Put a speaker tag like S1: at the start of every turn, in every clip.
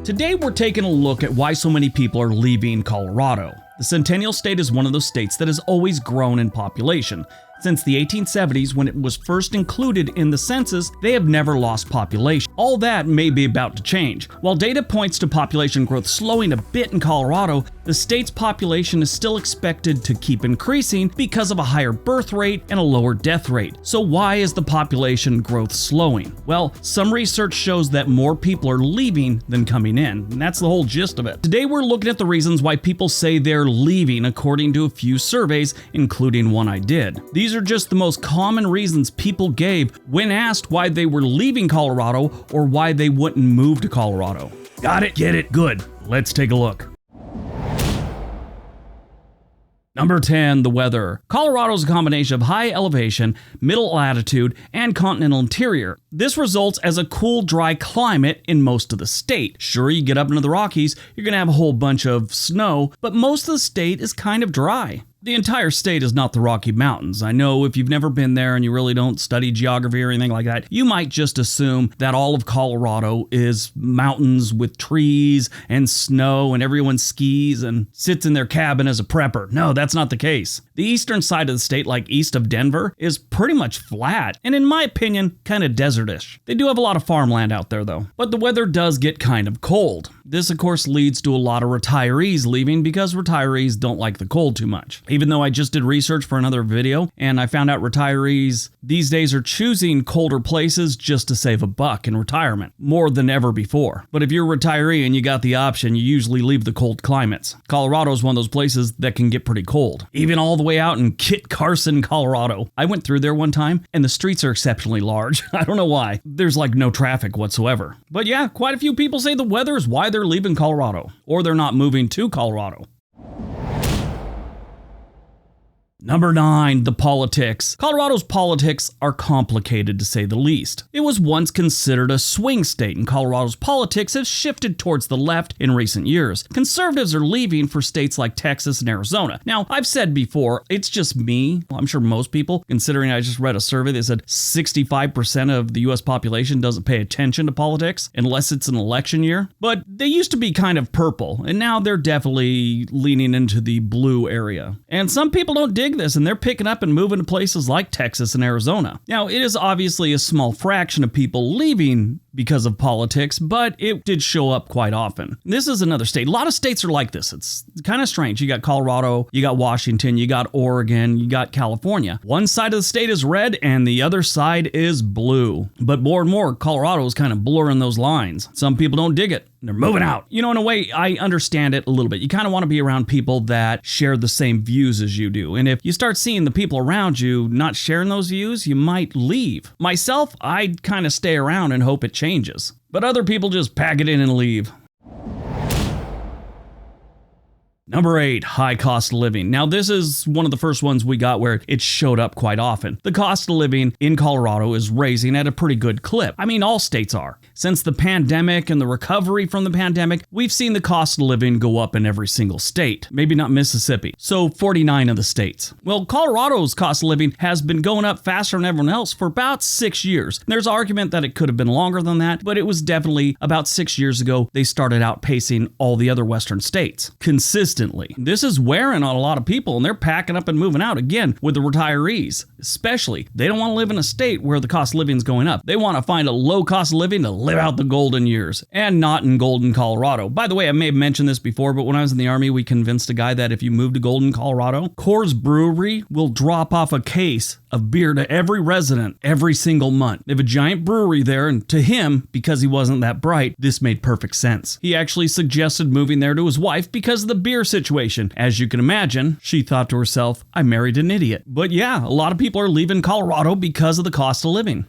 S1: Today we're taking a look at why so many people are leaving Colorado. The Centennial state is one of those states that has always grown in population. Since the 1870s, when it was first included in the census, they have never lost population. All that may be about to change. While data points to population growth slowing a bit in Colorado, the state's population is still expected to keep increasing because of a higher birth rate and a lower death rate. So why is the population growth slowing? Well, some research shows that more people are leaving than coming in, and that's the whole gist of it. Today we're looking at the reasons why people say they're leaving according to a few surveys, including one I did. These are just the most common reasons people gave when asked why they were leaving Colorado or why they wouldn't move to Colorado. Got it? Get it? Good. Let's take a look. Number 10, the weather. Colorado is a combination of high elevation, middle latitude, and continental interior. This results as a cool, dry climate in most of the state. Sure, you get up into the Rockies, you're going to have a whole bunch of snow, but most of the state is kind of dry. The entire state is not the Rocky Mountains. I know if you've never been there and you really don't study geography or anything like that, you might just assume that all of Colorado is mountains with trees and snow and everyone skis and sits in their cabin as a prepper. No, that's not the case. The eastern side of the state, like east of Denver, is pretty much flat and in my opinion, kind of desertish. They do have a lot of farmland out there though, but the weather does get kind of cold. This of course leads to a lot of retirees leaving because retirees don't like the cold too much. Even though I just did research for another video and I found out retirees these days are choosing colder places just to save a buck in retirement, more than ever before. But if you're a retiree and you got the option, you usually leave the cold climates. Colorado is one of those places that can get pretty cold. Even all the way out in Kit Carson, Colorado. I went through there one time and the streets are exceptionally large. I don't know why. There's like no traffic whatsoever. But yeah, quite a few people say the weather is why they're leaving Colorado, or they're not moving to Colorado. Number 9, the politics. Colorado's politics are complicated to say the least. It was once considered a swing state, and Colorado's politics has shifted towards the left in recent years. Conservatives are leaving for states like Texas and Arizona. Now, I've said before, it's just me. Well, I'm sure most people, considering I just read a survey that said 65% of the US population doesn't pay attention to politics unless it's an election year. But they used to be kind of purple, and now they're definitely leaning into the blue area. And some people don't dig this and they're picking up and moving to places like Texas and Arizona. Now, it is obviously a small fraction of people leaving because of politics, but it did show up quite often. This is another state. A lot of states are like this. It's kind of strange. You got Colorado, you got Washington, you got Oregon, you got California. One side of the state is red and the other side is blue. But more and more, Colorado is kind of blurring those lines. Some people don't dig it. They're moving out. You know, in a way, I understand it a little bit. You kind of want to be around people that share the same views as you do. And if you start seeing the people around you not sharing those views, you might leave. Myself, I'd kind of stay around and hope it changes. But other people just pack it in and leave. Number 8, high cost of living. Now, this is one of the first ones we got where it showed up quite often. The cost of living in Colorado is raising at a pretty good clip. I mean, all states are. Since the pandemic and the recovery from the pandemic, we've seen the cost of living go up in every single state. Maybe not Mississippi. So 49 of the states. Well, Colorado's cost of living has been going up faster than everyone else for about 6 years. There's argument that it could have been longer than that, but it was definitely about 6 years ago they started outpacing all the other western states. Consistently. This is wearing on a lot of people and they're packing up and moving out again with the retirees, especially. They don't want to live in a state where the cost of living is going up. They want to find a low cost of living to live out the golden years, and not in Golden, Colorado. By the way, I may have mentioned this before, but when I was in the Army, we convinced a guy that if you move to Golden, Colorado, Coors Brewery will drop off a case of beer to every resident every single month. They have a giant brewery there, and to him, because he wasn't that bright, this made perfect sense. He actually suggested moving there to his wife because of the beer situation. As you can imagine, she thought to herself, I married an idiot. But yeah, a lot of people are leaving Colorado because of the cost of living.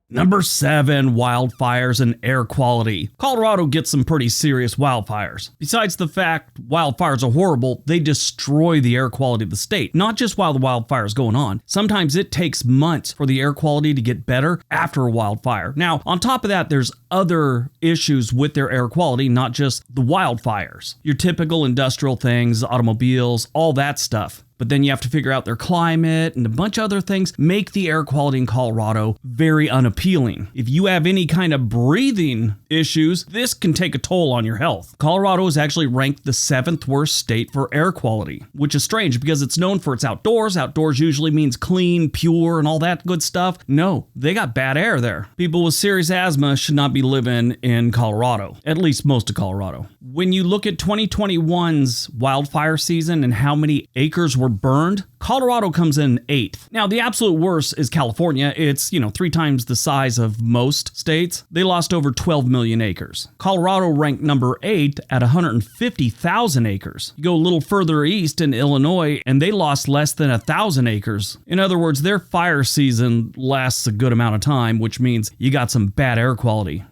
S1: Number 7, wildfires and air quality. Colorado gets some pretty serious wildfires. Besides the fact wildfires are horrible, they destroy the air quality of the state. Not just while the wildfire is going on. Sometimes it takes months for the air quality to get better after a wildfire. Now, on top of that, there's other issues with their air quality, not just the wildfires. Your typical industrial things, automobiles, all that stuff. But then you have to figure out their climate and a bunch of other things make the air quality in Colorado very unappealing. If you have any kind of breathing issues, this can take a toll on your health. Colorado is actually ranked the 7th worst state for air quality, which is strange because it's known for its outdoors. Outdoors usually means clean, pure, and all that good stuff. No, they got bad air there. People with serious asthma should not be living in Colorado, at least most of Colorado. When you look at 2021's wildfire season and how many acres were burned, Colorado comes in 8th. Now, the absolute worst is California. It's, 3 times the size of most states. They lost over 12 million acres. Colorado ranked number 8 at 150,000 acres. You go a little further east in Illinois, and they lost less than 1,000 acres. In other words, their fire season lasts a good amount of time, which means you got some bad air quality.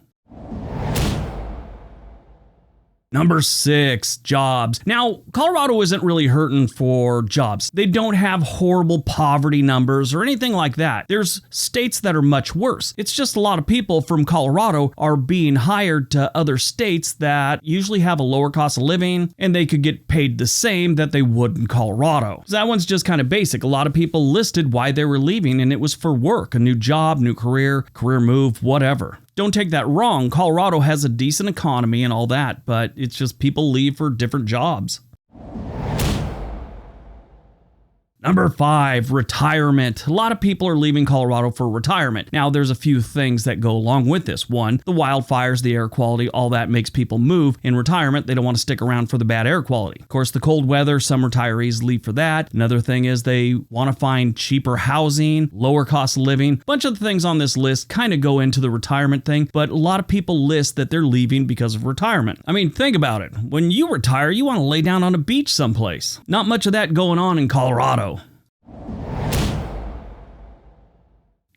S1: Number 6, jobs. Now, Colorado isn't really hurting for jobs. They don't have horrible poverty numbers or anything like that. There's states that are much worse. It's just a lot of people from Colorado are being hired to other states that usually have a lower cost of living and they could get paid the same that they would in Colorado. So that one's just kind of basic. A lot of people listed why they were leaving and it was for work, a new job, new career move, whatever. Don't take that wrong. Colorado has a decent economy and all that, but it's just people leave for different jobs. Number 5, retirement. A lot of people are leaving Colorado for retirement. Now, there's a few things that go along with this. One, the wildfires, the air quality, all that makes people move. In retirement, they don't want to stick around for the bad air quality. Of course, the cold weather, some retirees leave for that. Another thing is they want to find cheaper housing, lower cost of living. A bunch of the things on this list kind of go into the retirement thing, but a lot of people list that they're leaving because of retirement. I mean, think about it. When you retire, you want to lay down on a beach someplace. Not much of that going on in Colorado.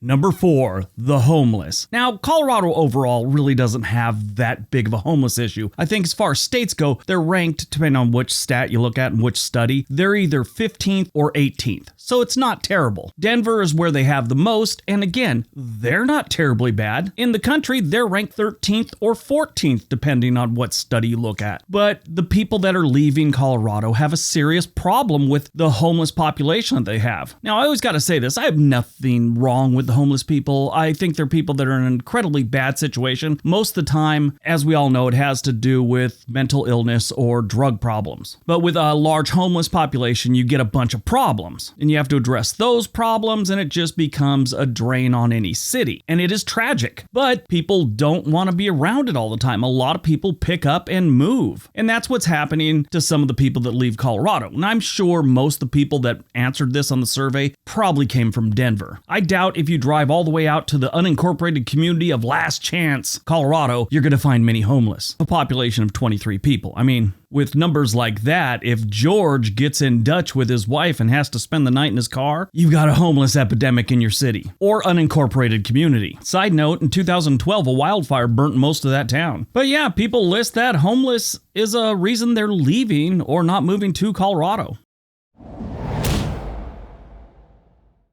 S1: Number 4, the homeless. Now, Colorado overall really doesn't have that big of a homeless issue. I think as far as states go, they're ranked, depending on which stat you look at and which study, they're either 15th or 18th. So it's not terrible. Denver is where they have the most, and again, they're not terribly bad. In the country, they're ranked 13th or 14th, depending on what study you look at. But the people that are leaving Colorado have a serious problem with the homeless population that they have. Now, I always got to say this, I have nothing wrong with the homeless people. I think they're people that are in an incredibly bad situation. Most of the time, as we all know, it has to do with mental illness or drug problems. But with a large homeless population, you get a bunch of problems. And you have to address those problems, and it just becomes a drain on any city. And it is tragic. But people don't want to be around it all the time. A lot of people pick up and move. And that's what's happening to some of the people that leave Colorado. And I'm sure most of the people that answered this on the survey probably came from Denver. I doubt if you drive all the way out to the unincorporated community of Last Chance, Colorado, you're going to find many homeless. A population of 23 people. I mean, with numbers like that, if George gets in Dutch with his wife and has to spend the night in his car, you've got a homeless epidemic in your city or unincorporated community. Side note, in 2012, a wildfire burnt most of that town. But yeah, people list that homeless is a reason they're leaving or not moving to Colorado.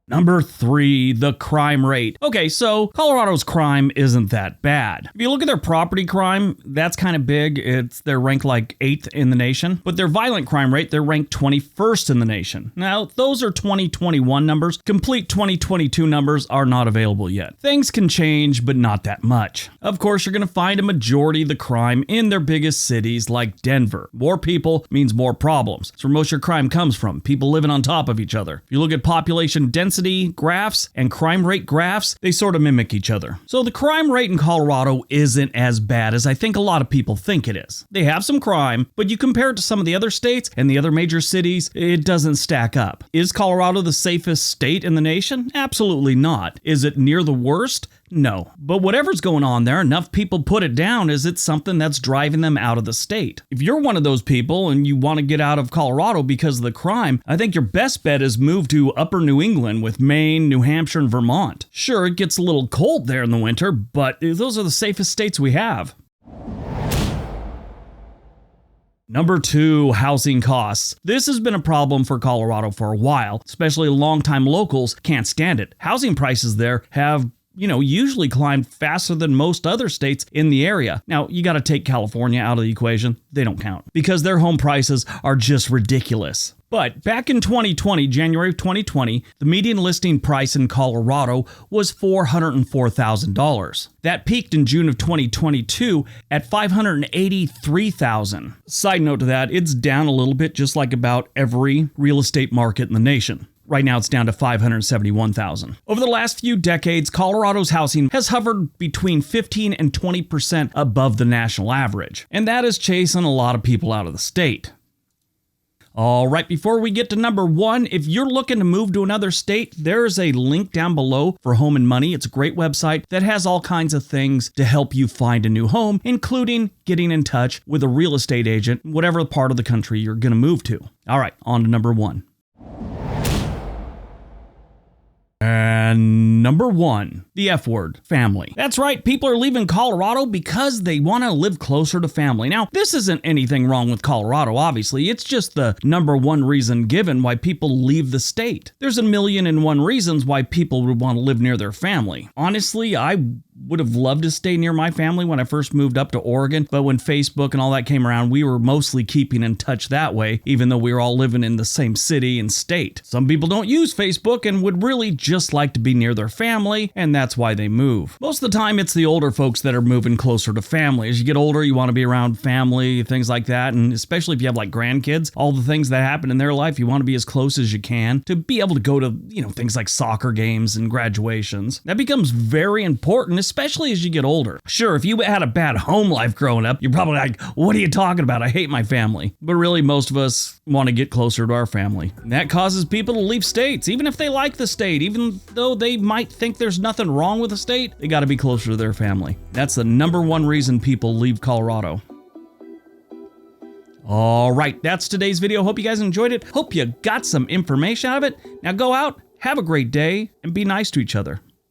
S1: Number 3, the crime rate. Okay, so Colorado's crime isn't that bad. If you look at their property crime, that's kind of big. They're ranked like 8th in the nation. But their violent crime rate, they're ranked 21st in the nation. Now, those are 2021 numbers. Complete 2022 numbers are not available yet. Things can change, but not that much. Of course, you're going to find a majority of the crime in their biggest cities like Denver. More people means more problems. That's where most of your crime comes from. People living on top of each other. If you look at population density graphs and crime rate graphs, they sort of mimic each other. So the crime rate in Colorado isn't as bad as I think a lot of people think it is. They have some crime, but you compare it to some of the other states and the other major cities, it doesn't stack up. Is Colorado the safest state in the nation? Absolutely not. Is it near the worst? No. But whatever's going on there, enough people put it down as it's something that's driving them out of the state. If you're one of those people and you want to get out of Colorado because of the crime, I think your best bet is move to upper New England with Maine, New Hampshire, and Vermont. Sure, it gets a little cold there in the winter, but those are the safest states we have. Number 2, housing costs. This has been a problem for Colorado for a while, especially longtime locals can't stand it. Housing prices there have usually climb faster than most other states in the area. Now, you got to take California out of the equation. They don't count because their home prices are just ridiculous. But back in 2020, January of 2020, the median listing price in Colorado was $404,000. That peaked in June of 2022 at $583,000. Side note to that, it's down a little bit, just like about every real estate market in the nation. Right now, it's down to $571,000. Over the last few decades, Colorado's housing has hovered between 15 and 20% above the national average, and that is chasing a lot of people out of the state. All right, before we get to number 1, if you're looking to move to another state, there's a link down below for Home and Money. It's a great website that has all kinds of things to help you find a new home, including getting in touch with a real estate agent, whatever part of the country you're going to move to. All right, on to number 1. And number 1, the F word, family. That's right, people are leaving Colorado because they want to live closer to family. Now, this isn't anything wrong with Colorado, obviously. It's just the number 1 reason given why people leave the state. There's a million and one reasons why people would want to live near their family. Honestly, I would have loved to stay near my family when I first moved up to Oregon, but when Facebook and all that came around, we were mostly keeping in touch that way, even though we were all living in the same city and state. Some people don't use Facebook and would really just like to be near their family, and that's why they move. Most of the time, it's the older folks that are moving closer to family. As you get older, you want to be around family, things like that, and especially if you have like grandkids, all the things that happen in their life, you want to be as close as you can to be able to go to, things like soccer games and graduations. That becomes very important, especially as you get older. Sure, if you had a bad home life growing up, you're probably like, what are you talking about? I hate my family. But really, most of us want to get closer to our family. And that causes people to leave states, even if they like the state, even though they might think there's nothing wrong with the state, they got to be closer to their family. That's the number 1 reason people leave Colorado. All right, that's today's video. Hope you guys enjoyed it. Hope you got some information out of it. Now go out, have a great day, and be nice to each other.